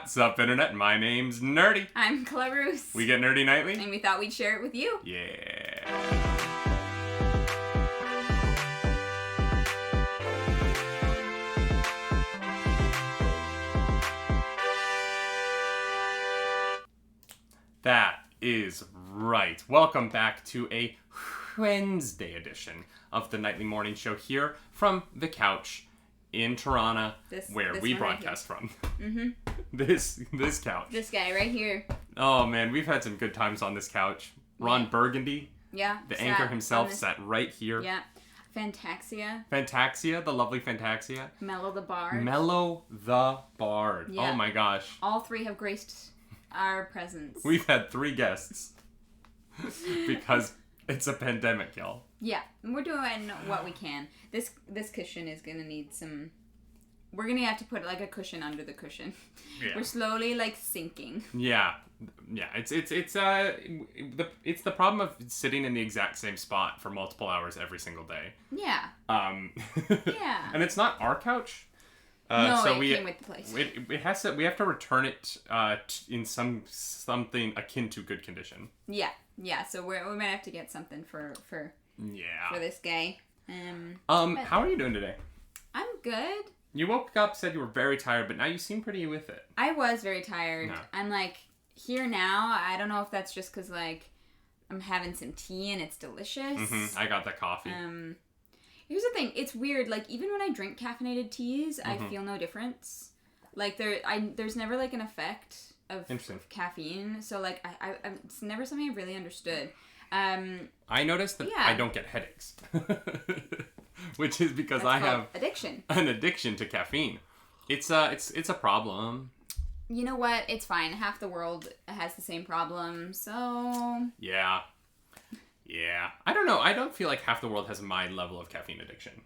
What's up, Internet? My name's Nerdy. I'm Claroose. We get nerdy nightly? And we thought we'd share it with you. Yeah. That is right. Welcome back to a Wednesday edition of the Nightly Morning Show here from the couch in Toronto, where we broadcast right from. Mm-hmm. This couch. This guy right here. Oh man, we've had some good times on this couch. Ron Burgundy, yeah, the anchor himself, sat right here. Yeah. Fantaxia, the lovely Fantaxia. Mellow the Bard. Yeah. Oh my gosh. All three have graced our presence. We've had 3 guests because it's a pandemic, y'all. Yeah, we're doing what we can. This cushion is gonna need some. We're gonna have to put like a cushion under the cushion. Yeah. We're slowly like sinking. Yeah. It's the problem of sitting in the exact same spot for multiple hours every single day. Yeah. Yeah. And it's not our couch. No, so it came with the place. It has to. We have to return it in something akin to good condition. Yeah. So we might have to get something for this guy. How are you doing today? I'm good. You woke up, said you were very tired, but now you seem pretty with it. I was very tired. No. I'm like here now. I don't know if that's just because like I'm having some tea and it's delicious. Mm-hmm. I got the coffee. Here's the thing. It's weird. Like even when I drink caffeinated teas, I feel no difference. Like there's never like an effect of caffeine. So like it's never something I've really understood. I noticed that I don't get headaches. Which is because I have an addiction to caffeine. It's a problem. You know what? It's fine. Half the world has the same problem, so... Yeah. I don't know. I don't feel like half the world has my level of caffeine addiction.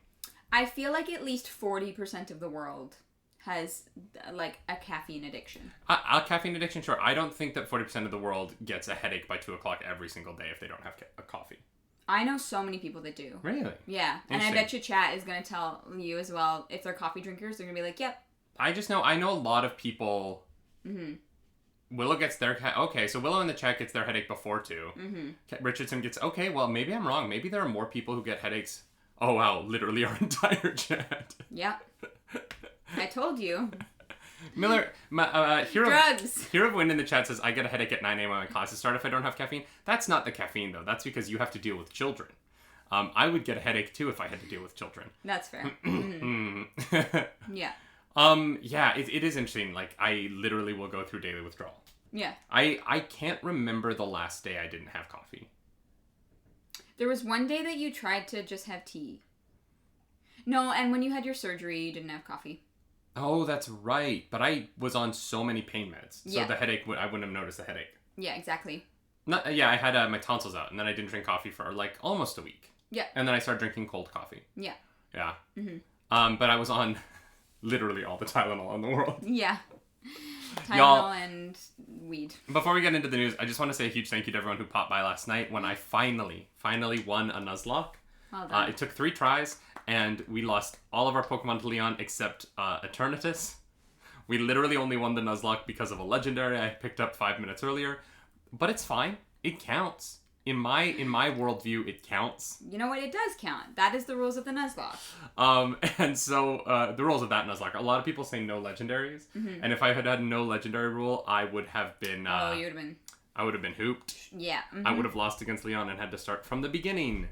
I feel like at least 40% of the world has, like, a caffeine addiction. A caffeine addiction, sure. I don't think that 40% of the world gets a headache by 2 o'clock every single day if they don't have a coffee. I know so many people that do. Really? Yeah. And I bet your chat is going to tell you as well. If they're coffee drinkers, they're going to be like, yep. I know a lot of people... Mm-hmm. Willow gets their... Okay, so Willow in the chat gets their headache before 2. Mm-hmm. Richardson gets... Okay, well, maybe I'm wrong. Maybe there are more people who get headaches. Oh, wow. Literally our entire chat. Yep. I told you. Miller, Drugs. Hero of Wind in the chat says, I get a headache at 9 a.m. when my classes start if I don't have caffeine. That's not the caffeine, though. That's because you have to deal with children. I would get a headache, too, if I had to deal with children. That's fair. Yeah. Yeah, it is interesting. Like, I literally will go through daily withdrawal. Yeah. I can't remember the last day I didn't have coffee. There was one day that you tried to just have tea. No, and when you had your surgery, you didn't have coffee. Oh, that's right. But I was on so many pain meds. So the headache, I wouldn't have noticed the headache. Yeah, exactly. I had my tonsils out, and then I didn't drink coffee for, like, almost a week. Yeah. And then I started drinking cold coffee. Yeah. Yeah. Mm-hmm. But I was on literally all the Tylenol in the world. Yeah. Tylenol and weed. Before we get into the news, I just want to say a huge thank you to everyone who popped by last night when I finally won a Nuzlocke. Well done. It took 3 tries, and we lost all of our Pokemon to Leon except Eternatus. We literally only won the Nuzlocke because of a legendary I picked up 5 minutes earlier. But it's fine. It counts. In my worldview, it counts. You know what? It does count. That is the rules of the Nuzlocke. And so the rules of that Nuzlocke. A lot of people say no legendaries, and if I had had no legendary rule, I would have been. You would have been. I would have been hooped. Yeah. Mm-hmm. I would have lost against Leon and had to start from the beginning.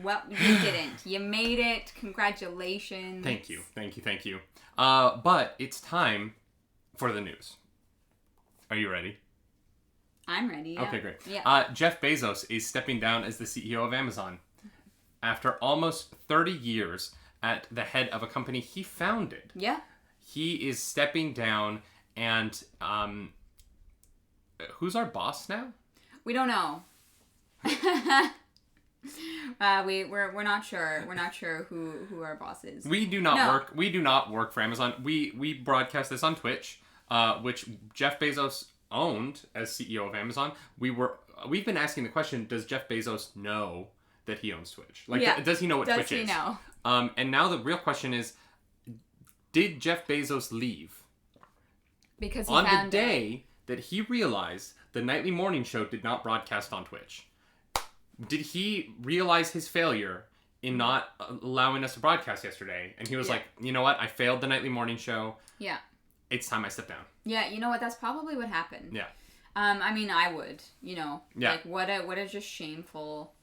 Well, you didn't. You made it. Congratulations. Thank you. But it's time for the news. Are you ready? I'm ready, yeah. Okay, great. Yeah. Jeff Bezos is stepping down as the CEO of Amazon. After almost 30 years at the head of a company he founded. Yeah. He is stepping down, and who's our boss now? We don't know. We're not sure. We're not sure who our boss is. We do not work for Amazon. We broadcast this on Twitch, which Jeff Bezos owned as CEO of Amazon. We've been asking the question, does Jeff Bezos know that he owns Twitch? Does he know what Twitch is? Does he know? And now the real question is, did Jeff Bezos leave? Because he on found the day that he realized the nightly morning show did not broadcast on Twitch. Did he realize his failure in not allowing us to broadcast yesterday? And he was like, you know what? I failed the nightly morning show. Yeah. It's time I step down. Yeah, you know what? That's probably what happened. Yeah. I mean, I would, you know. Yeah. Like, what a just shameful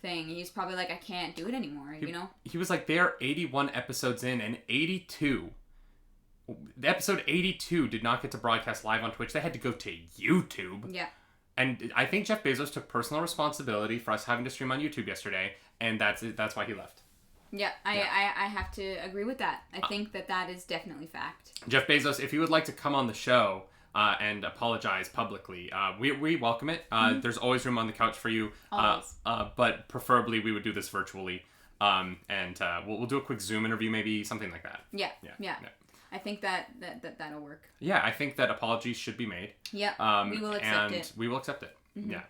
thing. He's probably like, I can't do it anymore, you know? He was like, there are 81 episodes in, and 82... The episode 82 did not get to broadcast live on Twitch. They had to go to YouTube. Yeah. And I think Jeff Bezos took personal responsibility for us having to stream on YouTube yesterday, and that's why he left. Yeah, I have to agree with that. I think that is definitely fact. Jeff Bezos, if you would like to come on the show and apologize publicly, we welcome it. There's always room on the couch for you. Always. But preferably we would do this virtually. And we'll do a quick Zoom interview, maybe something like that. Yeah. I think that'll work. Yeah, I think that apologies should be made. Yeah, we will accept it. And we will accept it. Mm-hmm. Yeah.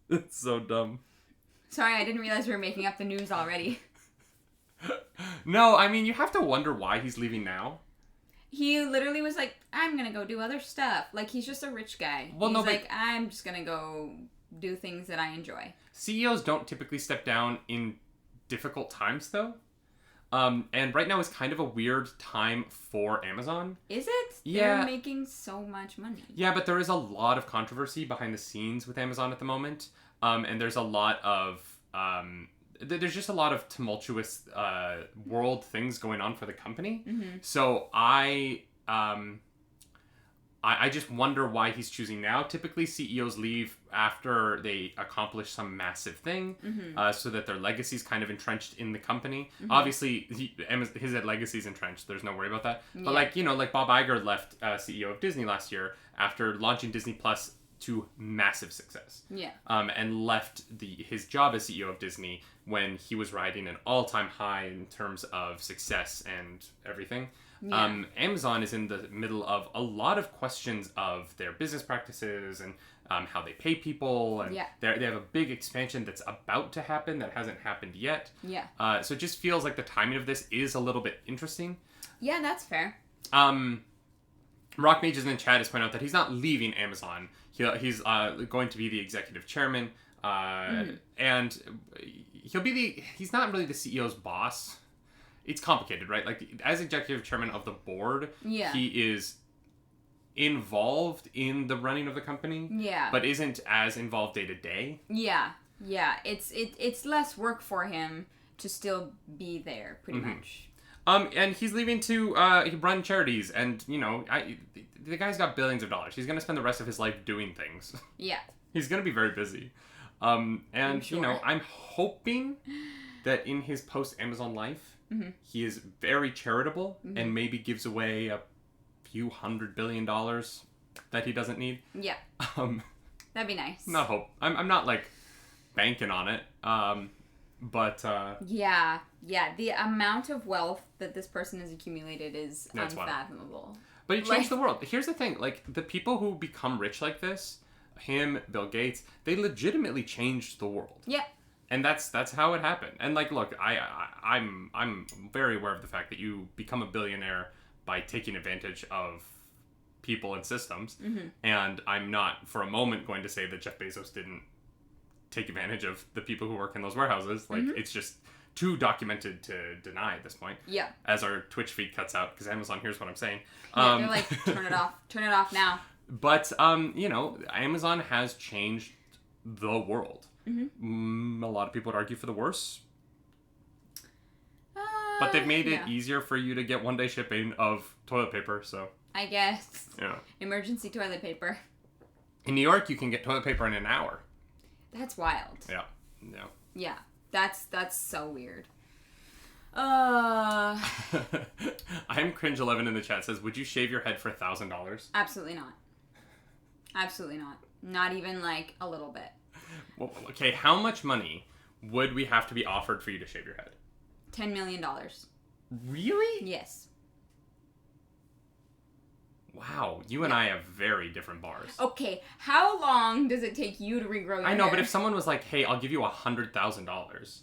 It's so dumb. Sorry, I didn't realize we were making up the news already. No, I mean, you have to wonder why he's leaving now. He literally was like, I'm going to go do other stuff. Like, he's just a rich guy. Well, he's like, I'm just going to go do things that I enjoy. CEOs don't typically step down in difficult times, though. And right now is kind of a weird time for Amazon. Is it? Yeah. They're making so much money. Yeah, but there is a lot of controversy behind the scenes with Amazon at the moment. And there's a lot of... there's just a lot of tumultuous world things going on for the company. Mm-hmm. So I just wonder why he's choosing now. Typically, CEOs leave after they accomplish some massive thing, so that their legacy is kind of entrenched in the company. Mm-hmm. Obviously, his legacy is entrenched. There's no worry about that. Yeah. But like Bob Iger left CEO of Disney last year after launching Disney Plus to massive success. Yeah. And left his job as CEO of Disney when he was riding an all-time high in terms of success and everything. Yeah. Amazon is in the middle of a lot of questions of their business practices and how they pay people, and they have a big expansion that's about to happen that hasn't happened yet. Yeah. So it just feels like the timing of this is a little bit interesting. Yeah, that's fair. Rock Mages in the chat has pointed out that he's not leaving Amazon. He's going to be the executive chairman, and he's not really the CEO's boss. It's complicated, right? Like, as executive chairman of the board, he is involved in the running of the company, but isn't as involved day to day. Yeah. It's less work for him to still be there, pretty much. And he's leaving to run charities, and the guy's got billions of dollars. He's gonna spend the rest of his life doing things. Yeah. He's gonna be very busy. And sure. I'm hoping that in his post Amazon life, he is very charitable and maybe gives away a few $100 billion that he doesn't need. Yeah. That'd be nice. Not hope. I'm not like banking on it. But yeah. The amount of wealth that this person has accumulated is unfathomable. Wild. But he changed the world. Here's the thing: like, the people who become rich like this, him, Bill Gates, they legitimately changed the world. Yeah. And that's how it happened. And like, look, I'm very aware of the fact that you become a billionaire by taking advantage of people and systems. Mm-hmm. And I'm not for a moment going to say that Jeff Bezos didn't take advantage of the people who work in those warehouses. Like, it's just too documented to deny at this point. Yeah. As our Twitch feed cuts out, because Amazon hears what I'm saying. Yeah, they're like, turn it off now. But Amazon has changed the world. Mm-hmm. A lot of people would argue for the worse. But they've made it easier for you to get one-day shipping of toilet paper, so... I guess. Yeah. Emergency toilet paper. In New York, you can get toilet paper in an hour. That's wild. Yeah. Yeah. That's so weird. I'm Cringe11 in the chat says, would you shave your head for $1,000? Absolutely not. Absolutely not. Not even like a little bit. Well, okay, how much money would we have to be offered for you to shave your head? $10 million. Really? Yes. Wow, you and I have very different bars. Okay, how long does it take you to regrow your hair? I know, but if someone was like, hey, I'll give you $100,000.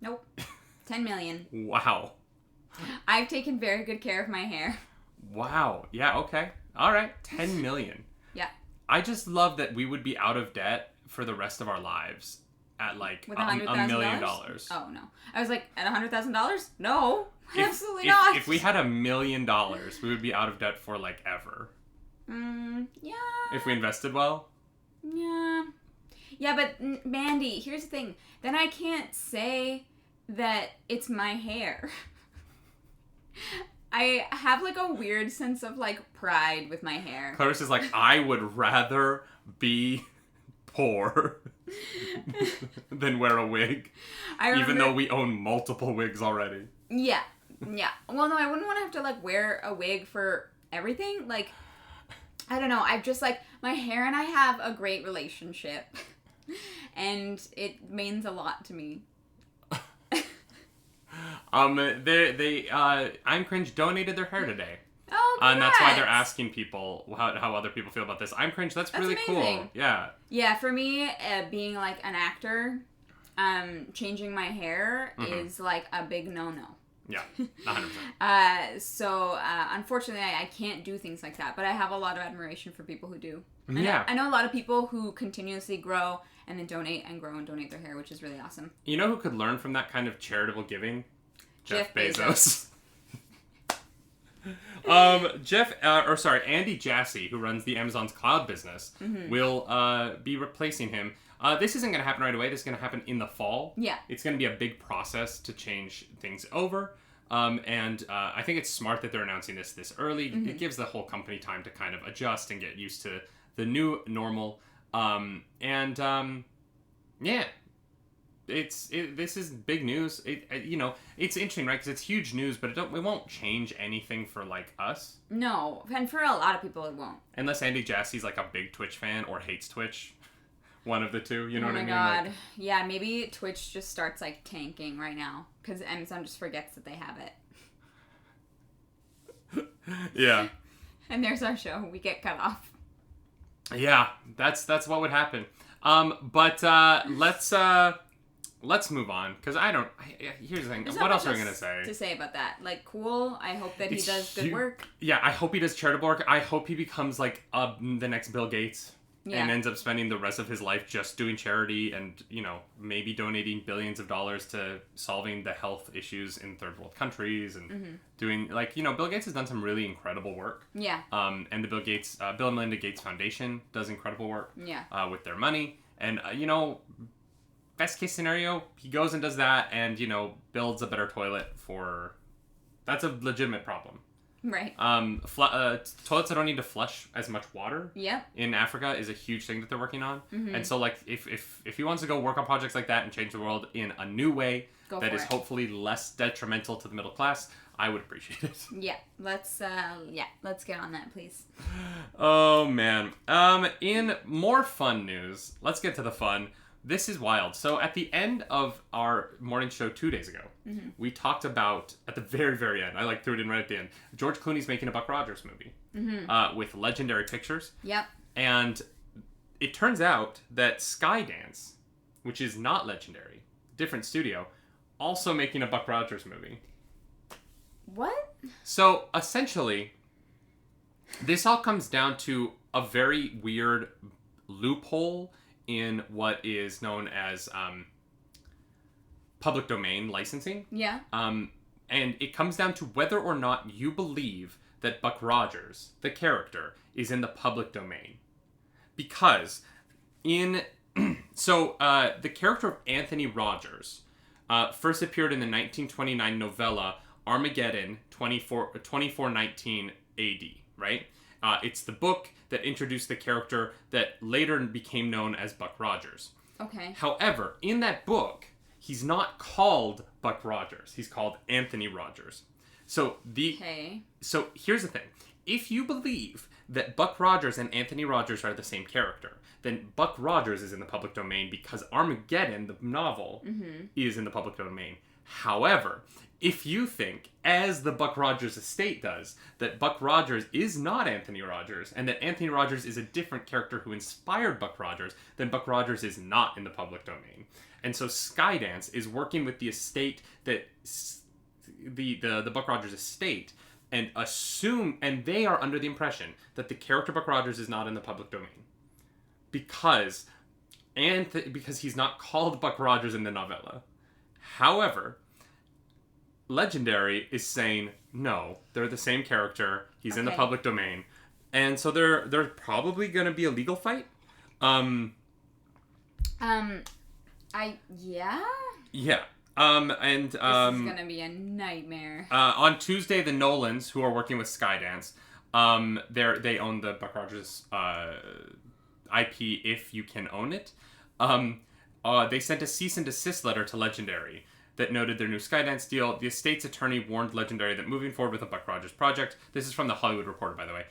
Nope. $10 million. Wow. I've taken very good care of my hair. Wow. Yeah, okay. All right. 10 million. Yeah. I just love that we would be out of debt for the rest of our lives at like with $1 million. Oh, no. I was like, at $100,000? No. Absolutely not. not. If we had $1 million, we would be out of debt for like ever. Yeah. If we invested well? Yeah. Yeah, but Mandy, here's the thing. Then I can't say that it's my hair. I have like a weird sense of like pride with my hair. Clarice is like, I would rather be poor than wear a wig. Even though we own multiple wigs already. Yeah. Yeah. Well, no, I wouldn't want to have to like wear a wig for everything. Like, I don't know. I've just like, my hair and I have a great relationship. And it means a lot to me. I'm Cringe donated their hair today. Oh, congrats. And that's why they're asking people how other people feel about this. I'm Cringe. That's really amazing. Cool. Yeah. Yeah, for me, being like an actor, changing my hair is like a big no-no. Yeah, 100%. So unfortunately, I can't do things like that. But I have a lot of admiration for people who do. Yeah. I know a lot of people who continuously grow and then donate and grow and donate their hair, which is really awesome. You know who could learn from that kind of charitable giving? Jeff Bezos. Andy Jassy, who runs the Amazon's cloud business, will be replacing him. This isn't going to happen right away. This is going to happen in the fall. Yeah. It's going to be a big process to change things over. I think it's smart that they're announcing this early. It gives the whole company time to kind of adjust and get used to the new normal. Yeah. This is big news. It's interesting, right? Because it's huge news, but it won't change anything for like us. No, and for a lot of people, it won't. Unless Andy Jassy's like a big Twitch fan or hates Twitch, one of the two. You know what I mean? Oh my god, like, yeah. Maybe Twitch just starts like tanking right now because Amazon just forgets that they have it. Yeah. And there's our show. We get cut off. Yeah, that's what would happen. Let's move on, because here's the thing. What else are we going to say? To say about that. Like, cool. I hope that he does good work. Yeah, I hope he does charitable work. I hope he becomes, like, the next Bill Gates. Yeah. And ends up spending the rest of his life just doing charity and, maybe donating billions of dollars to solving the health issues in third world countries and doing, like, Bill Gates has done some really incredible work. Yeah. And the Bill and Melinda Gates Foundation does incredible work. Yeah. With their money. And, best case scenario, he goes and does that and, builds a better toilet for... That's a legitimate problem. Right. Toilets that don't need to flush as much water in Africa is a huge thing that they're working on. And so, like, if he wants to go work on projects like that and change the world in a new way that is hopefully less detrimental to the middle class, I would appreciate it. Yeah. Let's get on that, please. Oh, man. In more fun news, let's get to the fun. This is wild. So at the end of our morning show 2 days ago, we talked about, at the very, very end, I threw it in right at the end, George Clooney's making a Buck Rogers movie with Legendary Pictures. Yep. And it turns out that Skydance, which is not Legendary, different studio, also making a Buck Rogers movie. What? So essentially, this all comes down to a very weird loophole in what is known as public domain licensing. Yeah. And it comes down to whether or not you believe that Buck Rogers, the character, is in the public domain. Because the character of Anthony Rogers first appeared in the 1929 novella Armageddon 2419 AD, right? It's the book that introduced the character that later became known as Buck Rogers. Okay. However, in that book, he's not called Buck Rogers. He's called Anthony Rogers. So here's the thing. If you believe that Buck Rogers and Anthony Rogers are the same character, then Buck Rogers is in the public domain because Armageddon, the novel, is in the public domain. However, if you think, as the Buck Rogers estate does, that Buck Rogers is not Anthony Rogers, and that Anthony Rogers is a different character who inspired Buck Rogers, then Buck Rogers is not in the public domain. And so Skydance is working with the estate that the Buck Rogers estate and they are under the impression that the character Buck Rogers is not in the public domain because he's not called Buck Rogers in the novella. However, Legendary is saying no, they're the same character. He's in the public domain, and so there's probably going to be a legal fight. Yeah. And this is gonna be a nightmare. On Tuesday, the Nolans, who are working with Skydance, they own the Buck Rogers IP if you can own it. They sent a cease and desist letter to Legendary that noted their new Skydance deal. The estate's attorney warned Legendary that moving forward with the Buck Rogers project, this is from the Hollywood Reporter, by the way,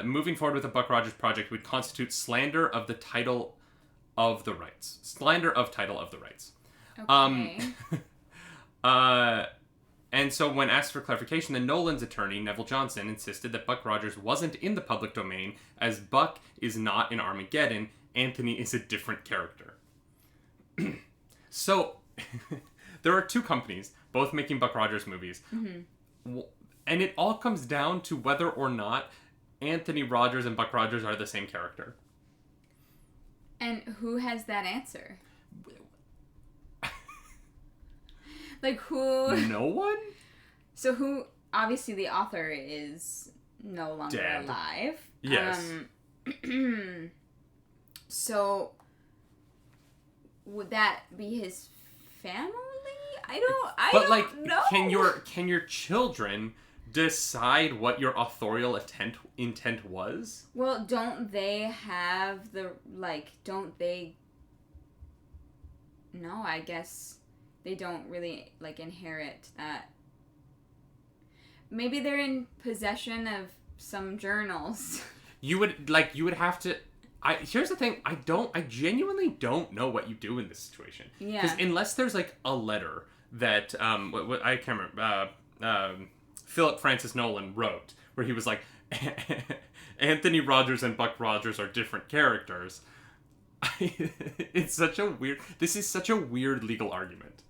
moving forward with the Buck Rogers project would constitute slander of the title of the rights. Slander of title of the rights. Okay. And so when asked for clarification, the Nolan's attorney, Neville Johnson, insisted that Buck Rogers wasn't in the public domain, as Buck is not in Armageddon. Anthony is a different character. So, there are two companies, both making Buck Rogers movies. Mm-hmm. And it all comes down to whether or not Anthony Rogers and Buck Rogers are the same character. And who has that answer? Like, who? No one? So who? Obviously, the author is no longer alive. Yes. So, would that be his family? I don't know. Can your children decide what your authorial intent was? Well, don't they have don't they... No, I guess they don't really, inherit that. Maybe they're in possession of some journals. You would have to... Here's the thing, I genuinely don't know what you do in this situation. Yeah. Because unless there's, a letter that, I can't remember, Philip Francis Nolan wrote, where he was like, Anthony Rogers and Buck Rogers are different characters. This is such a weird legal argument.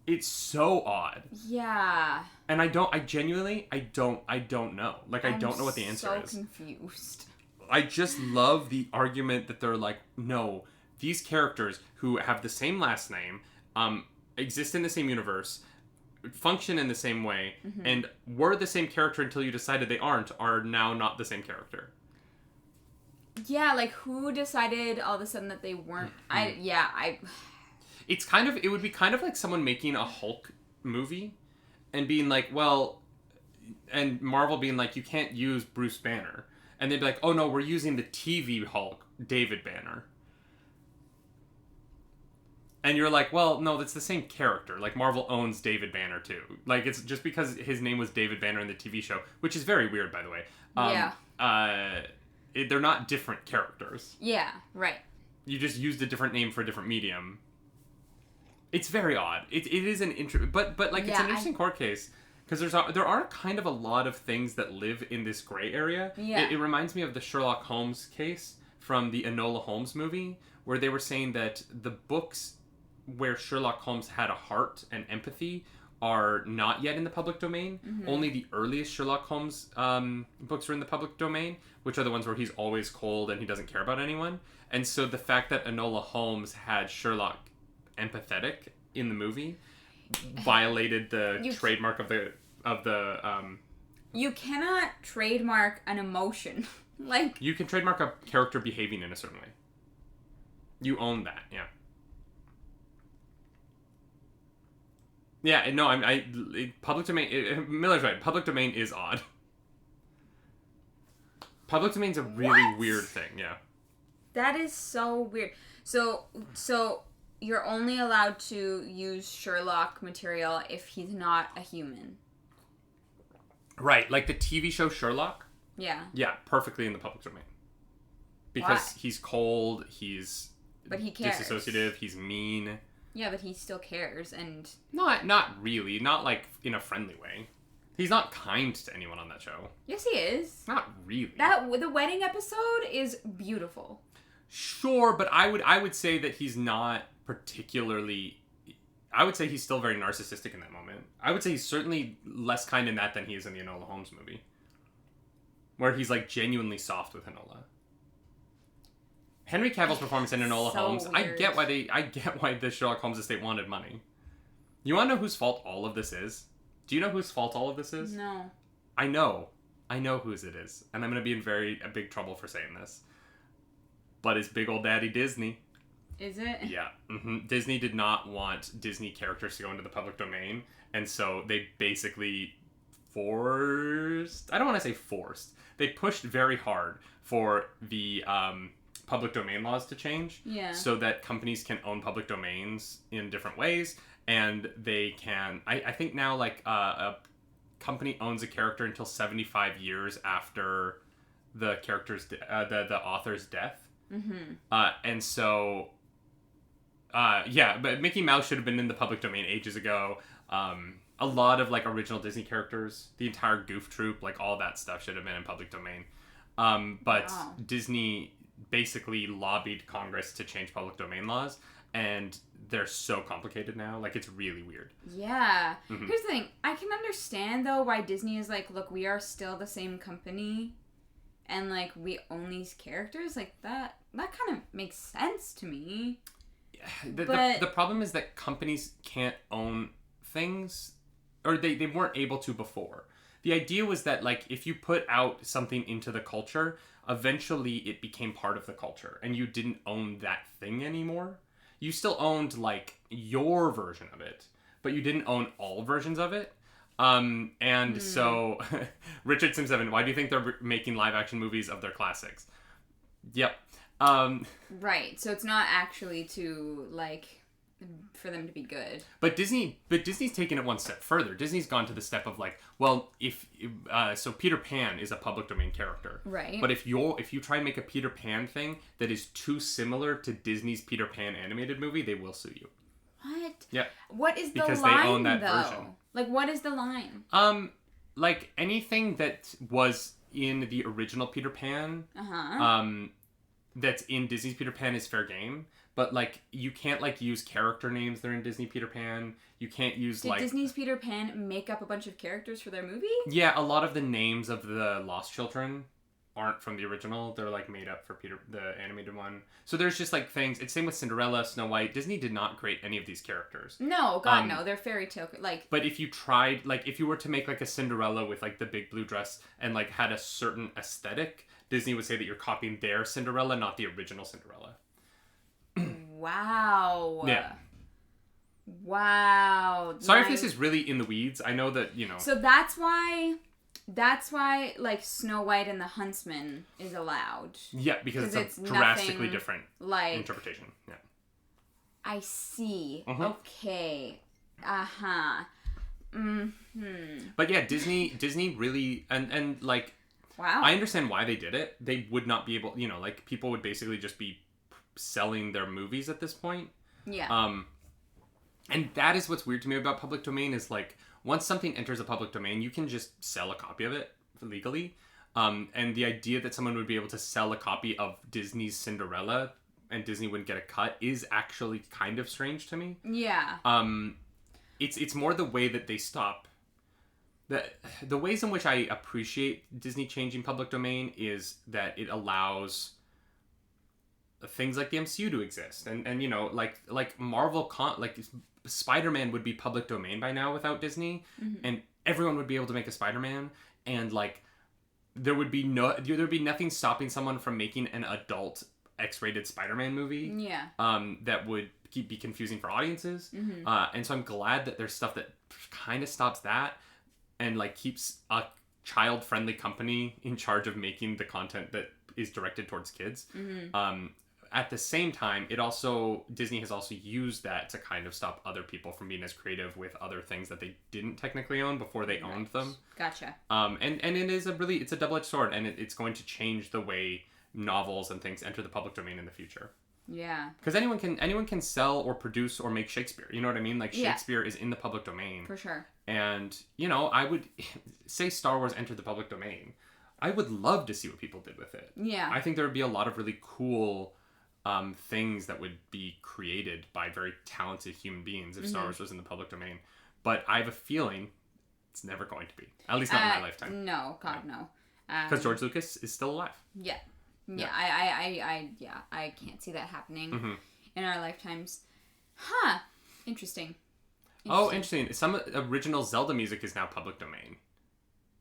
It's so odd. Yeah. And I genuinely don't know. I don't know what the answer is. I'm so confused. I just love the argument that they're like, no, these characters who have the same last name, exist in the same universe, function in the same way, mm-hmm. and were the same character until you decided they are now not the same character. Yeah, who decided all of a sudden that they weren't? Mm-hmm. It would be kind of like someone making a Hulk movie and being like, well, and Marvel being like, you can't use Bruce Banner. And they'd be like, oh no, we're using the TV Hulk, David Banner. And you're like, well, no, that's the same character. Marvel owns David Banner too. It's just because his name was David Banner in the TV show, which is very weird, by the way. They're not different characters. Yeah, right. You just used a different name for a different medium. It's very odd. It is an it's an interesting court case. Because there are kind of a lot of things that live in this gray area. Yeah. It reminds me of the Sherlock Holmes case from the Enola Holmes movie, where they were saying that the books where Sherlock Holmes had a heart and empathy are not yet in the public domain. Mm-hmm. Only the earliest Sherlock Holmes books are in the public domain, which are the ones where he's always cold and he doesn't care about anyone. And so the fact that Enola Holmes had Sherlock empathetic in the movie violated the trademark of the You cannot trademark an emotion. You can trademark a character behaving in a certain way. You own that, yeah. Yeah, no, public domain, Miller's right, public domain is odd. Public domain's a really weird thing, yeah. That is so weird. So you're only allowed to use Sherlock material if he's not a human. Right, like the TV show Sherlock? Yeah. Yeah, perfectly in the public domain. Because he's cold, but he cares. Disassociative, he's mean. Yeah, but he still cares, and... Not really, not in a friendly way. He's not kind to anyone on that show. Yes, he is. Not really. The wedding episode is beautiful. Sure, but I would say that he's not particularly... I would say he's still very narcissistic in that moment. I would say he's certainly less kind in that than he is in the Enola Holmes movie, where he's like genuinely soft with Enola. Henry Cavill's performance in Enola Holmes, weird. I get why the Sherlock Holmes estate wanted money. You want to know whose fault all of this is? Do you know whose fault all of this is? No. I know whose it is, and I'm going to be in a big trouble for saying this. But it's big old daddy Disney. Is it? Yeah. Mm-hmm. Disney did not want Disney characters to go into the public domain, and so they basically forced... I don't want to say forced. They pushed very hard for the public domain laws to change, so that companies can own public domains in different ways, and they can... I think now, like, a company owns a character until 75 years after the character's... the author's death. Mm-hmm. And so... but Mickey Mouse should have been in the public domain ages ago. A lot of, like, original Disney characters, the entire Goof Troop, like, all that stuff should have been in public domain. But wow. Disney basically lobbied Congress to change public domain laws, and they're so complicated now. Like, it's really weird. Yeah. Mm-hmm. Here's the thing. I can understand, though, why Disney is like, look, we are still the same company, and, like, we own these characters. Like, that kind of makes sense to me. The problem is that companies can't own things, or they weren't able to before. The idea was that, like, if you put out something into the culture, eventually it became part of the culture, and you didn't own that thing anymore. You still owned, like, your version of it, but you didn't own all versions of it. So, Richard Sim7, why do you think they're making live-action movies of their classics? Yep. Right, so it's not actually to, like, for them to be good. But Disney's taken it one step further. Disney's gone to the step of, like, well, so Peter Pan is a public domain character. Right. But if you try and make a Peter Pan thing that is too similar to Disney's Peter Pan animated movie, they will sue you. What? Yeah. What is the line, because they own that though? Version. Like, what is the line? Like, anything that was in the original Peter Pan, that's in Disney's Peter Pan is fair game. But, like, you can't, like, use character names that are in Disney Peter Pan. You can't use, Did Disney's Peter Pan make up a bunch of characters for their movie? Yeah, a lot of the names of the Lost Children aren't from the original. They're, like, made up for the animated one. So there's just, like, things. It's same with Cinderella, Snow White. Disney did not create any of these characters. No, God, no. They're fairy tale, like... But if you tried, like, if you were to make, like, a Cinderella with, like, the big blue dress and, like, had a certain aesthetic, Disney would say that you're copying their Cinderella, not the original Cinderella. Wow. Yeah. Wow. Sorry if this is really in the weeds. I know that, you know. So that's why, like, Snow White and the Huntsman is allowed. Yeah, because it's a drastically different interpretation. Yeah. I see. Mm-hmm. Okay. Uh-huh. Mm-hmm. But yeah, Disney really, and like, wow. I understand why they did it. They would not be able, you know, like, people would basically just be selling their movies at this point. Yeah. And that is what's weird to me about public domain is, like, once something enters a public domain, you can just sell a copy of it legally. And the idea that someone would be able to sell a copy of Disney's Cinderella and Disney wouldn't get a cut is actually kind of strange to me. Yeah. It's more the way that they stop. The ways in which I appreciate Disney changing public domain is that it allows things like the MCU to exist, and you know, like Marvel like Spider-Man would be public domain by now without Disney, and everyone would be able to make a Spider-Man, and like there'd be nothing stopping someone from making an adult X-rated Spider-Man movie. Yeah. That would be confusing for audiences. And so I'm glad that there's stuff that kind of stops that and like keeps a child-friendly company in charge of making the content that is directed towards kids. At the same time, Disney has also used that to kind of stop other people from being as creative with other things that they didn't technically own before they owned them. Gotcha. And it is it's a double-edged sword, and it's going to change the way novels and things enter the public domain in the future. Yeah. Because anyone can sell or produce or make Shakespeare. You know what I mean? Like, Shakespeare is in the public domain. For sure. And, you know, I would say Star Wars entered the public domain. I would love to see what people did with it. Yeah. I think there would be a lot of really cool things that would be created by very talented human beings if Star Wars was in the public domain. But I have a feeling it's never going to be. At least not in my lifetime. No, God, no. Because George Lucas is still alive. Yeah. I can't see that happening in our lifetimes. Huh. Interesting. Oh, interesting. Some original Zelda music is now public domain.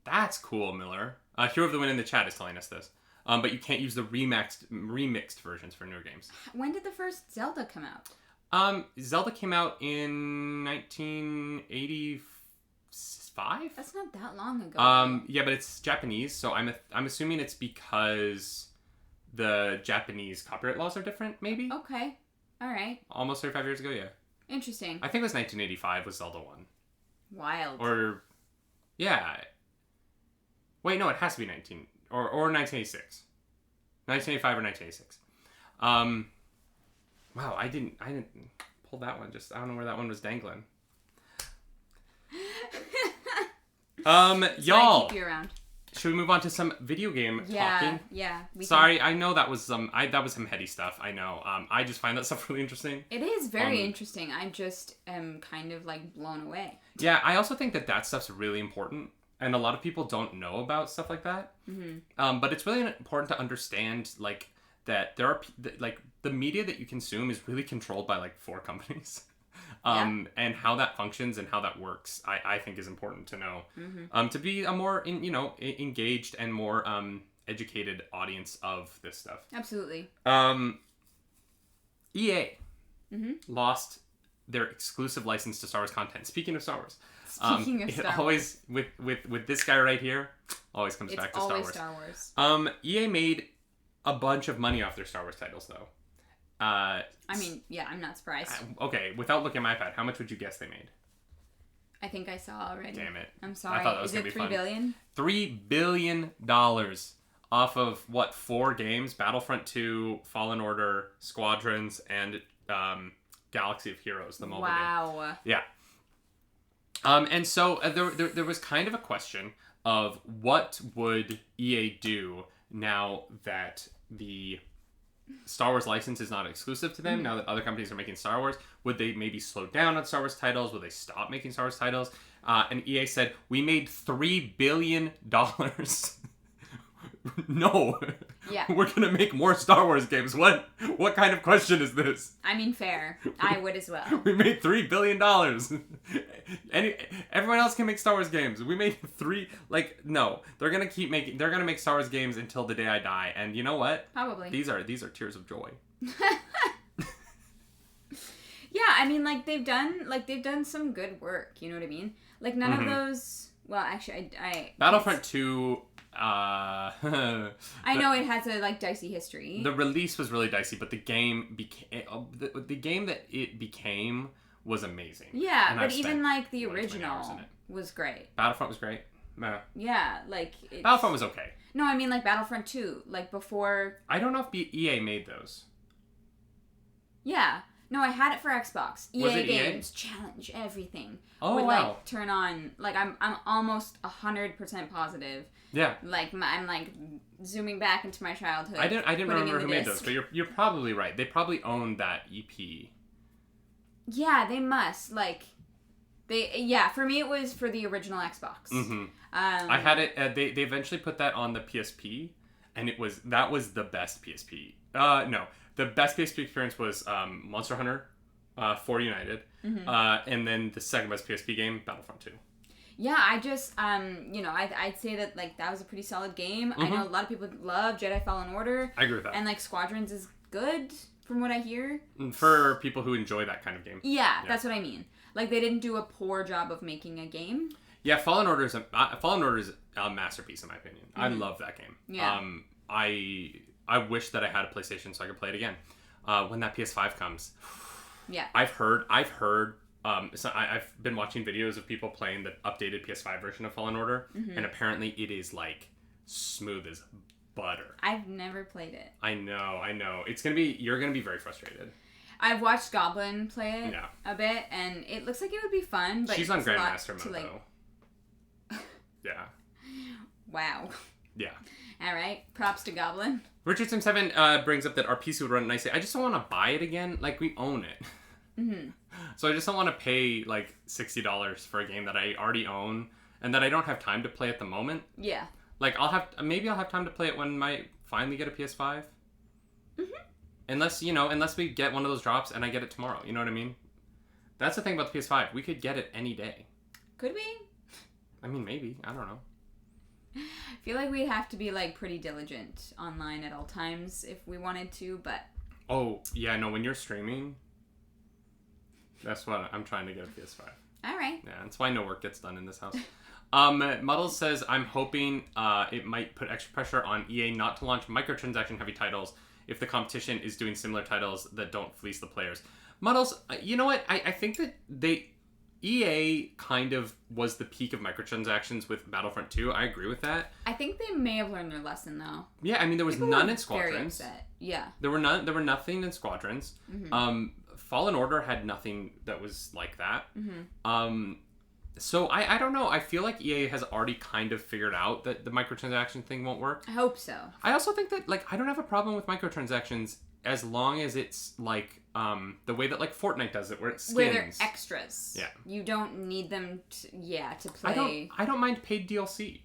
That's cool, Miller. Hero of the Wind in the chat is telling us this. But you can't use the remixed versions for newer games. When did the first Zelda come out? Zelda came out in 1985. That's not that long ago. Yeah, but it's Japanese, so I'm assuming it's because the Japanese copyright laws are different. Maybe. Okay. All right. Almost 35 years ago. Yeah. Interesting. I think it was 1985 was Zelda 1. Wild. Or, yeah. Wait, no, it has to be 1986. 1985 or 1986. Wow, I didn't pull that one. I don't know where that one was dangling. Y'all. I keep you around. Should we move on to some video game talking? Yeah. Sorry, I know that was some heady stuff. I know. I just find that stuff really interesting. It is very interesting. I just am kind of like blown away. Yeah, I also think that stuff's really important, and a lot of people don't know about stuff like that. But it's really important to understand like that there are like the media that you consume is really controlled by like 4 companies. And how that functions and how that works, I think is important to know. To be a more engaged and more educated audience of this stuff. Absolutely. EA lost their exclusive license to Star Wars content. Speaking of Star Wars, always with this guy right here, always comes back to Star Wars. Star Wars. EA made a bunch of money off their Star Wars titles though. I mean, yeah, I'm not surprised. Okay, without looking at my iPad, how much would you guess they made? I think I saw already. Damn it. I'm sorry. I thought that was Is it $3 billion? $3 billion off of, 4 games? Battlefront 2, Fallen Order, Squadrons, and Galaxy of Heroes, the mobile game. Wow. Yeah. And so there was kind of a question of what would EA do now that the Star Wars license is not exclusive to them. Now that other companies are making Star Wars, would they maybe slow down on Star Wars titles? Would they stop making Star Wars titles? And EA said, we made $3 billion. No. Yeah. We're going to make more Star Wars games. What kind of question is this? I mean, fair. I would as well. We made $3 billion. Everyone else can make Star Wars games. We made no. They're going to make Star Wars games until the day I die. And you know what? Probably. These are tears of joy. Yeah, I mean, they've done some good work, you know what I mean? Like none of those, well, actually I Battlefront 2 I know it has a dicey history. The release was really dicey, but the game became the game that it became was amazing. Yeah, and but even the original was great. Battlefront was great. Yeah, Battlefront was okay. No, I mean Battlefront 2, before. I don't know if EA made those. Yeah. No, I had it for Xbox. EA games challenge everything. Oh, wow. Turn on, I'm almost 100% positive. Yeah. I'm zooming back into my childhood. I didn't remember who made those, but you're probably right. They probably owned that EP. Yeah, they must. For me it was for the original Xbox. Mm-hmm. I had it. They eventually put that on the PSP, and that was the best PSP. No. The best PSP experience was Monster Hunter 4 United, and then the second best PSP game, Battlefront 2. Yeah, I just, I'd say that, that was a pretty solid game. I know a lot of people love Jedi Fallen Order. I agree with that. And, Squadrons is good, from what I hear. For people who enjoy that kind of game. Yeah, that's what I mean. They didn't do a poor job of making a game. Yeah, Fallen Order is a masterpiece, in my opinion. I love that game. Yeah. I wish that I had a PlayStation so I could play it again. When that PS5 comes. Yeah. I've heard so I've been watching videos of people playing the updated PS5 version of Fallen Order, and apparently it is smooth as butter. I've never played it. I know. You're gonna be very frustrated. I've watched Goblin play it a bit, and it looks like it would be fun, but she's on Grandmaster mode though. Yeah. Wow. Yeah. All right. Props to Goblin. Richardson7 brings up that our PC would run nicely. I just don't want to buy it again. Like, we own it. Mm-hmm. So I just don't want to pay, like, $60 for a game that I already own and that I don't have time to play at the moment. Yeah. Like, maybe I'll have time to play it when I finally get a PS5. Mm-hmm. Unless we get one of those drops and I get it tomorrow. You know what I mean? That's the thing about the PS5. We could get it any day. Could we? I mean, maybe. I don't know. I feel like we'd have to be, like, pretty diligent online at all times if we wanted to, but... Oh, yeah, no, when you're streaming, that's what I'm trying to get a PS5. All right. Yeah, that's why no work gets done in this house. Muddles says, I'm hoping it might put extra pressure on EA not to launch microtransaction-heavy titles if the competition is doing similar titles that don't fleece the players. Muddles, you know what? I think that EA kind of was the peak of microtransactions with Battlefront 2. I agree with that. I think they may have learned their lesson, though. Yeah, I mean, there was none in Squadrons. Very upset. Yeah. There were nothing in Squadrons. Mm-hmm. Fallen Order had nothing that was like that. Mm-hmm. So I don't know. I feel like EA has already kind of figured out that the microtransaction thing won't work. I hope so. I also think that, like, I don't have a problem with microtransactions as long as it's, like, the way that, like, Fortnite does it, where it's skins. Where they're extras. Yeah. You don't need them to play. I don't mind paid DLC.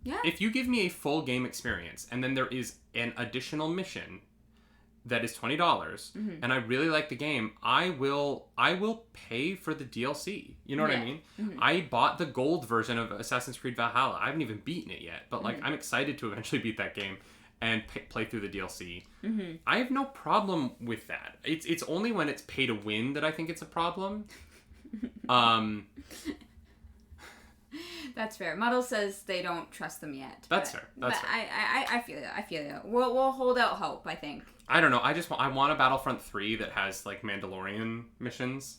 Yeah. If you give me a full game experience, and then there is an additional mission that is $20, mm-hmm. and I really like the game, I will pay for the DLC. You know what I mean? Mm-hmm. I bought the gold version of Assassin's Creed Valhalla. I haven't even beaten it yet, but, like, mm-hmm. I'm excited to eventually beat that game and play through the DLC. Mm-hmm. I have no problem with that. It's only when it's pay to win that I think it's a problem. That's fair. Muddle says they don't trust them yet. That's fair. Fair. I feel you. I feel you. We'll hold out hope, I think. I don't know. I want a Battlefront 3 that has, like, Mandalorian missions.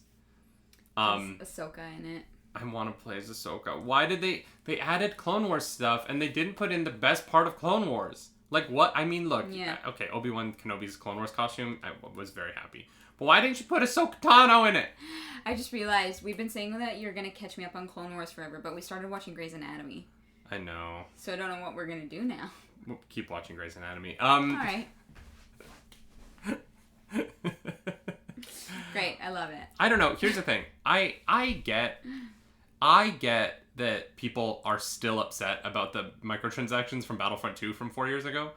Ahsoka in it. I want to play as Ahsoka. Why did they added Clone Wars stuff and they didn't put in the best part of Clone Wars? Like, what? I mean, look. Yeah. Okay, Obi-Wan Kenobi's Clone Wars costume, I was very happy. But why didn't you put Ahsoka Tano in it? I just realized we've been saying that you're going to catch me up on Clone Wars forever, but we started watching Grey's Anatomy. I know. So I don't know what we're going to do now. We'll keep watching Grey's Anatomy. All right. Great, I love it. I don't know. Here's the thing. I get that people are still upset about the microtransactions from Battlefront 2 from 4 years ago.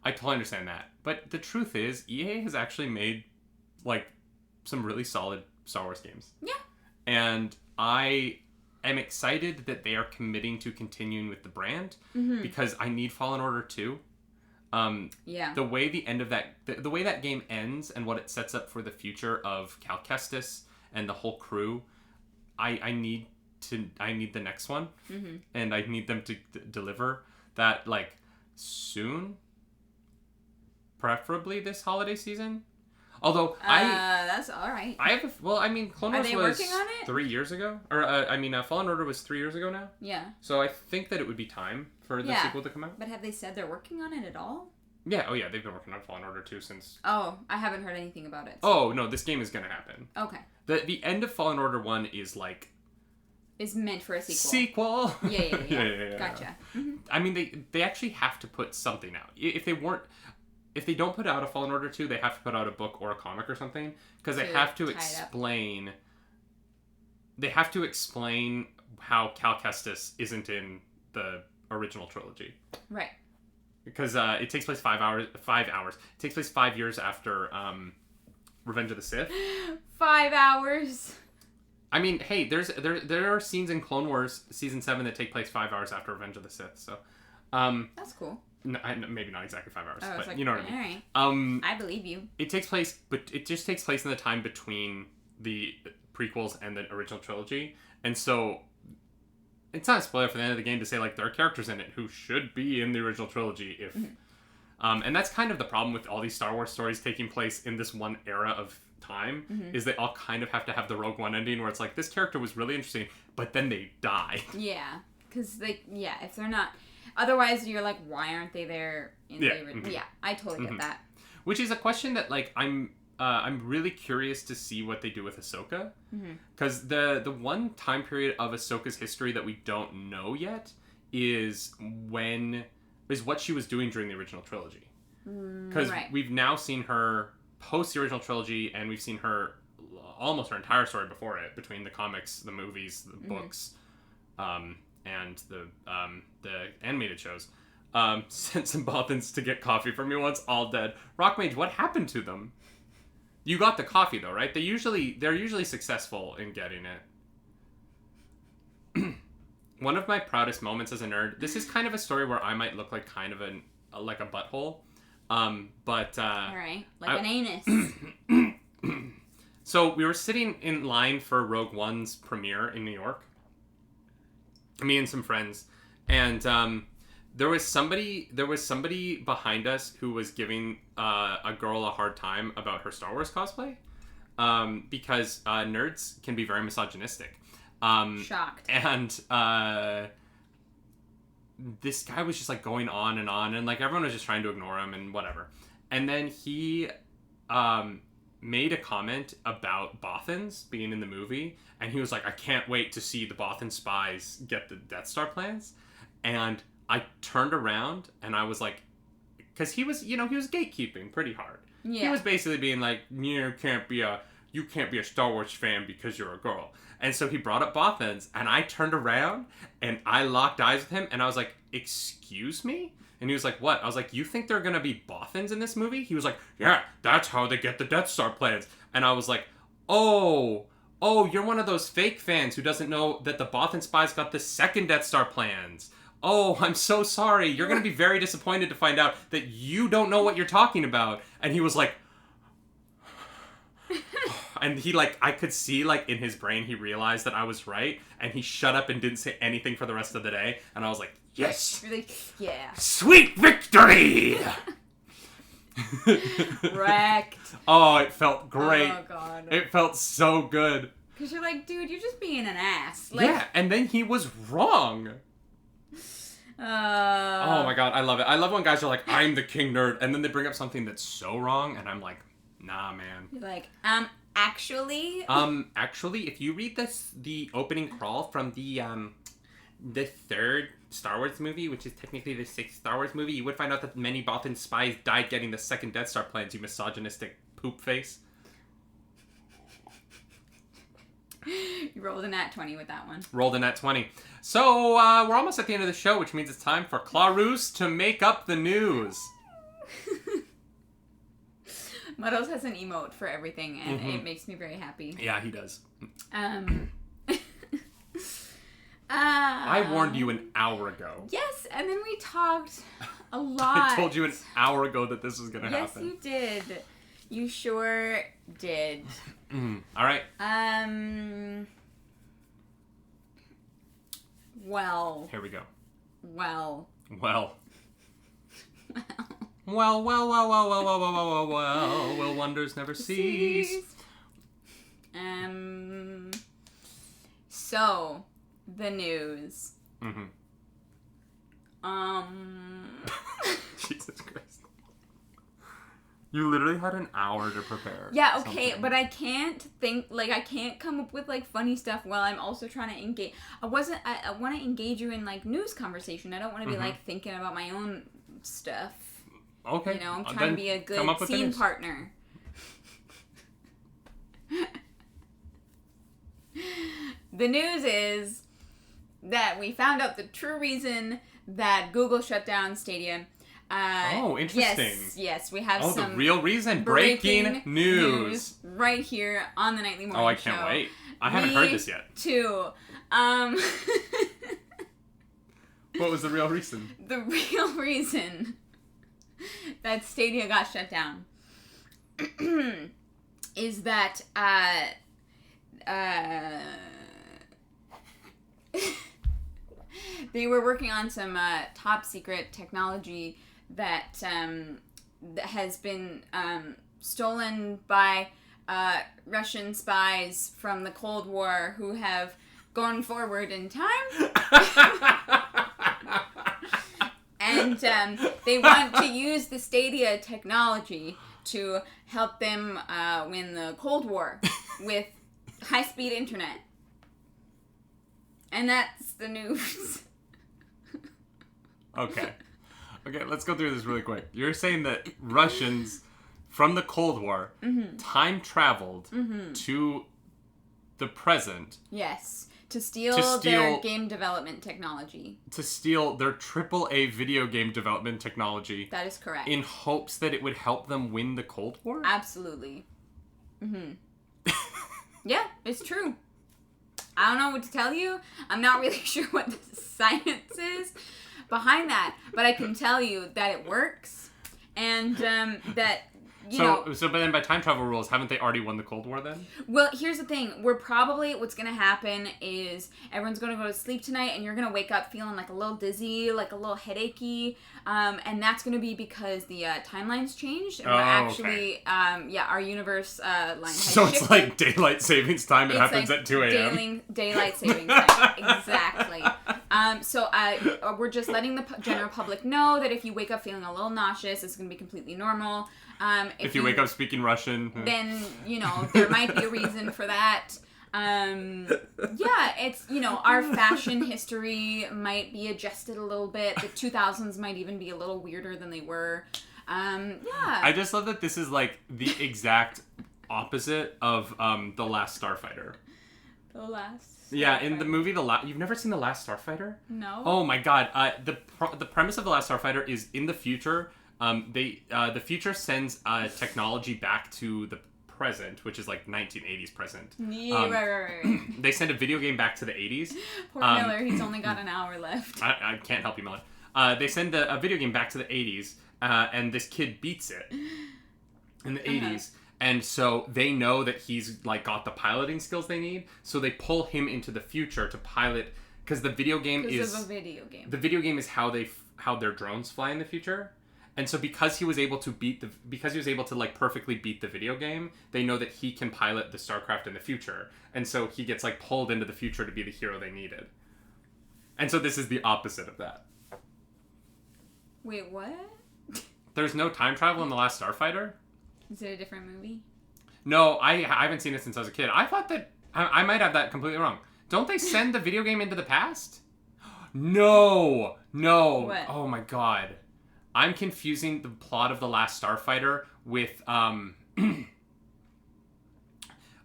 I totally understand that. But the truth is, EA has actually made, like, some really solid Star Wars games. Yeah. And I am excited that they are committing to continuing with the brand, mm-hmm. because I need Fallen Order 2. The way the end of the way that game ends and what it sets up for the future of Cal Kestis and the whole crew, I need the next one, mm-hmm. and I need them to deliver that, like, soon, preferably this holiday season. Although that's all right. Clone Wars was working on it? 3 years ago, or Fallen Order was 3 years ago now. Yeah. So I think that it would be time for the sequel to come out. But have they said they're working on it at all? Yeah. Oh yeah, they've been working on Fallen Order 2 since. Oh, I haven't heard anything about it. So. Oh no, this game is gonna happen. Okay. The end of Fallen Order 1 is like. Is meant for a sequel. Yeah. Gotcha. Mm-hmm. I mean, they actually have to put something out. If they don't put out a Fallen Order 2, they have to put out a book or a comic or something, because they have to explain. They have to explain how Cal Kestis isn't in the original trilogy. Right. Because it takes place 5 hours. It takes place 5 years after Revenge of the Sith. 5 hours. I mean, hey, there are scenes in Clone Wars Season 7 that take place 5 hours after Revenge of the Sith, so... That's cool. No, maybe not exactly 5 hours, but like, you know what I mean. All right. I believe you. It just takes place in the time between the prequels and the original trilogy, and so... It's not a spoiler for the end of the game to say, like, there are characters in it who should be in the original trilogy if... Mm-hmm. And that's kind of the problem with all these Star Wars stories taking place in this one era of time, mm-hmm. is they all kind of have to have the Rogue One ending where it's like, this character was really interesting, but then they die. Yeah, because if they're not... Otherwise, you're like, why aren't they there in the original? Mm-hmm. Yeah, I totally get that. Which is a question that, like, I'm really curious to see what they do with Ahsoka. Because the one time period of Ahsoka's history that we don't know yet is when what she was doing during the original trilogy. Because we've now seen her post the original trilogy, and we've seen her almost her entire story before it, between the comics, the movies, the books, and the animated shows. Sent some Bothans to get coffee from me once, all dead. Rockmage, what happened to them? You got the coffee though, right? They're usually successful in getting it. One of my proudest moments as a nerd. This is kind of a story where I might look like kind of like a butthole. But all right, like an anus. So we were sitting in line for Rogue One's premiere in New York. Me and some friends, and there was somebody behind us who was giving a girl a hard time about her Star Wars cosplay, because nerds can be very misogynistic. Shocked. And this guy was just like going on, and like everyone was just trying to ignore him and whatever. And then he made a comment about Bothans being in the movie, and he was like, I can't wait to see the Bothan spies get the Death Star plans. And I turned around and I was like, because he was gatekeeping pretty hard. Yeah. He was basically being like, you can't be a Star Wars fan because you're a girl. And so he brought up Bothans, and I turned around and I locked eyes with him, and I was like, excuse me? And he was like, what? I was like, you think there are going to be Bothans in this movie? He was like, yeah, that's how they get the Death Star plans. And I was like, oh, you're one of those fake fans who doesn't know that the Bothan spies got the second Death Star plans. Oh, I'm so sorry. You're going to be very disappointed to find out that you don't know what you're talking about. And he was like, and he like, I could see like in his brain, he realized that I was right. And he shut up and didn't say anything for the rest of the day. And I was like, yes. You're like, yeah. Sweet victory. Wrecked. Oh, it felt great. Oh, God. It felt so good. Because you're like, dude, you're just being an ass. Like, yeah, and then he was wrong. Oh my God, I love it. I love when guys are like, I'm the king nerd, and then they bring up something that's so wrong, and I'm like, nah, man. You're like, actually? Actually, if you read the opening crawl from the third Star Wars movie, which is technically the sixth Star Wars movie, you would find out that many Bothan spies died getting the second Death Star plans, you misogynistic poop face. You rolled a nat 20 with that one. Rolled a nat 20. So, we're almost at the end of the show, which means it's time for Clarus to make up the news. Muddles has an emote for everything, and it makes me very happy. Yeah, he does. I warned you an hour ago. Yes, and then we talked a lot. I told you an hour ago that this was going to happen. Yes, you did. You sure did. All right. Well. Here we go. Well. Well, will wonders never cease. So, the news. Jesus Christ. You literally had an hour to prepare. Yeah, okay, something. But I can't come up with, like, funny stuff while I'm also trying to engage. I want to engage you in, like, news conversation. I don't want to be, like, thinking about my own stuff. Okay. You know, I'm trying to be a good scene partner. The news is that we found out the true reason that Google shut down Stadia. Interesting. Yes, we have some the real reason. Breaking news. Right here on the Nightly Morning Show. Oh, I can't wait. I haven't heard this yet. Too. What was the real reason? The real reason that Stadia got shut down is that they were working on some top secret technology that has been stolen by Russian spies from the Cold War who have gone forward in time. And they want to use the Stadia technology to help them win the Cold War with high-speed internet. And that's the news. Okay. Okay, let's go through this really quick. You're saying that Russians from the Cold War time traveled to the present. Yes. To steal their game development technology. To steal their AAA video game development technology. That is correct. In hopes that it would help them win the Cold War? Absolutely. Yeah, it's true. I don't know what to tell you. I'm not really sure what the science is behind that, but I can tell you that it works, and that So, but then by time travel rules, haven't they already won the Cold War then? Well, here's the thing. What's going to happen is everyone's going to go to sleep tonight and you're going to wake up feeling like a little dizzy, like a little headachy. And that's going to be because the timelines changed. And we're actually, our universe line has So shifted. It's like daylight savings time. It happens at 2 a.m. Daylight savings time. Exactly. So we're just letting the general public know that if you wake up feeling a little nauseous, it's going to be completely normal. If you wake up speaking Russian, then there might be a reason for that. It's our fashion history might be adjusted a little bit. The 2000s might even be a little weirder than they were. I just love that this is like the exact opposite of The Last Starfighter. The Last Starfighter. Yeah, in the movie you've never seen The Last Starfighter? No. Oh my god. The premise of The Last Starfighter is in the future. The future sends technology back to the present, which is like 1980s present. Yeah, right. They send a video game back to the 80s. Poor Miller, he's only got an hour left. I can't help you, Miller. They send a video game back to the 80s, and this kid beats it in the 80s. And so they know that he's like got the piloting skills they need, so they pull him into the future to pilot, because the video game is... Because of a video game. The video game is how their drones fly in the future. And so because he was able to like perfectly beat the video game, they know that he can pilot the Starcraft in the future. And so he gets like pulled into the future to be the hero they needed. And so this is the opposite of that. Wait, what? There's no time travel in The Last Starfighter? Is it a different movie? No, I haven't seen it since I was a kid. I thought that... I might have that completely wrong. Don't they send the video game into the past? No! What? Oh my god. I'm confusing the plot of The Last Starfighter with, oh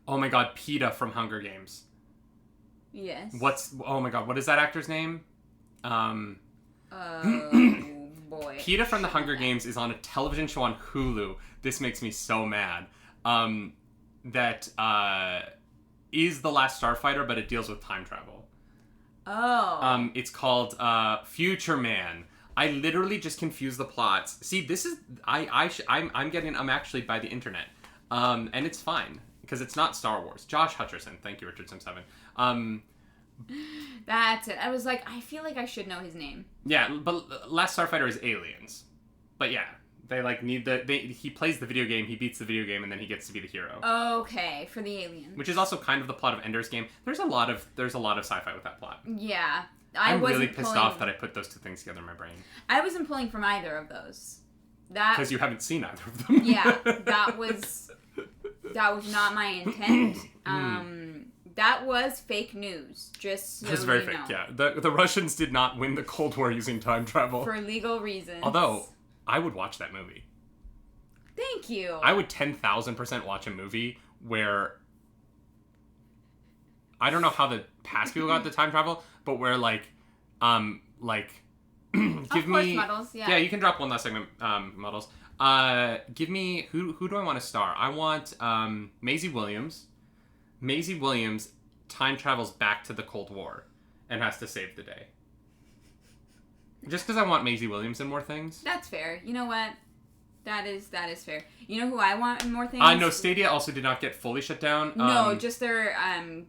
my god, PETA from Hunger Games. Yes. Oh my god, what is that actor's name? Oh, boy. PETA from the Hunger Games is on a television show on Hulu. This makes me so mad. That is The Last Starfighter, but it deals with time travel. Oh. It's called, Future Man. I literally just confuse the plots. See, this is I'm actually by the internet, and it's fine because it's not Star Wars. Josh Hutcherson, thank you, Richard Sim 7. That's it. I was like, I feel like I should know his name. Yeah, but Last Starfighter is aliens. But yeah, they like need he plays the video game, he beats the video game, and then he gets to be the hero. Okay, for the aliens. Which is also kind of the plot of Ender's Game. There's a lot of sci-fi with that plot. Yeah. I'm really pissed off that I put those two things together in my brain. I wasn't pulling from either of those. Because you haven't seen either of them. Yeah, that was not my intent. That was fake news. Just so That was very fake. Yeah, the Russians did not win the Cold War using time travel for legal reasons. Although I would watch that movie. Thank you. I would 10,000% watch a movie where I don't know how the past people got the time travel, but where give me Muddles, yeah, you can drop one last segment, Muddles. Give me who do I want to star? I want Maisie Williams. Maisie Williams time travels back to the Cold War and has to save the day. Just because I want Maisie Williams in more things. That's fair. You know what? That is fair. You know who I want in more things? No, Stadia also did not get fully shut down. No, just their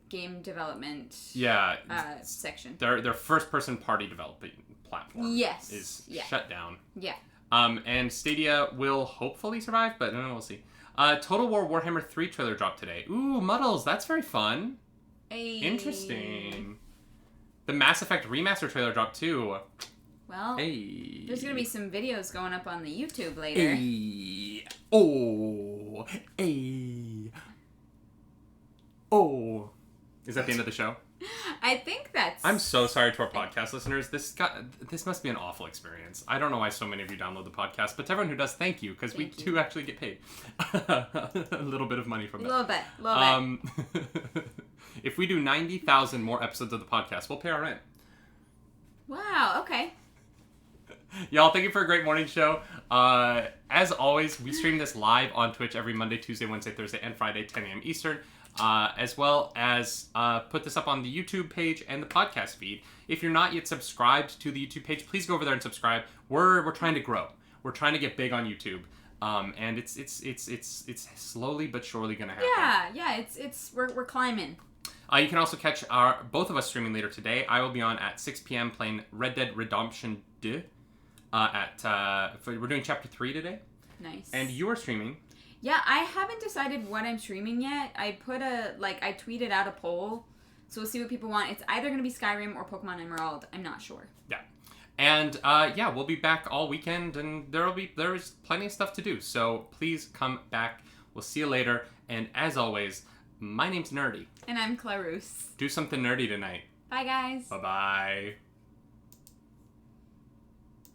game development section. Their first-person party development platform is shut down. Yeah. And Stadia will hopefully survive, but we'll see. Total War Warhammer 3 trailer dropped today. Ooh, Muddles, that's very fun. Hey. Interesting. The Mass Effect Remaster trailer dropped too. Well, there's going to be some videos going up on the YouTube later. Hey. Oh. Hey. Oh. Is that the end of the show? I think that's... I'm so sorry to our podcast listeners. This must be an awful experience. I don't know why so many of you download the podcast, but to everyone who does, thank you, because we do actually get paid a little bit of money from that. A little bit. If we do 90,000 more episodes of the podcast, we'll pay our rent. Wow, okay. Y'all, thank you for a great morning show. As always, we stream this live on Twitch every Monday, Tuesday, Wednesday, Thursday, and Friday, 10 a.m. Eastern. As well as put this up on the YouTube page and the podcast feed. If you're not yet subscribed to the YouTube page, please go over there and subscribe. We're trying to grow. We're trying to get big on YouTube, and it's slowly but surely gonna happen. Yeah. We're climbing. You can also catch both of us streaming later today. I will be on at 6 p.m. playing Red Dead Redemption 2. We're doing Chapter 3 today. Nice. And you are streaming. Yeah, I haven't decided what I'm streaming yet. I tweeted out a poll, so we'll see what people want. It's either going to be Skyrim or Pokemon Emerald. I'm not sure. Yeah. And, we'll be back all weekend, and there's plenty of stuff to do. So please come back. We'll see you later. And as always, my name's Nerdy. And I'm Clarus. Do something nerdy tonight. Bye, guys. Bye-bye.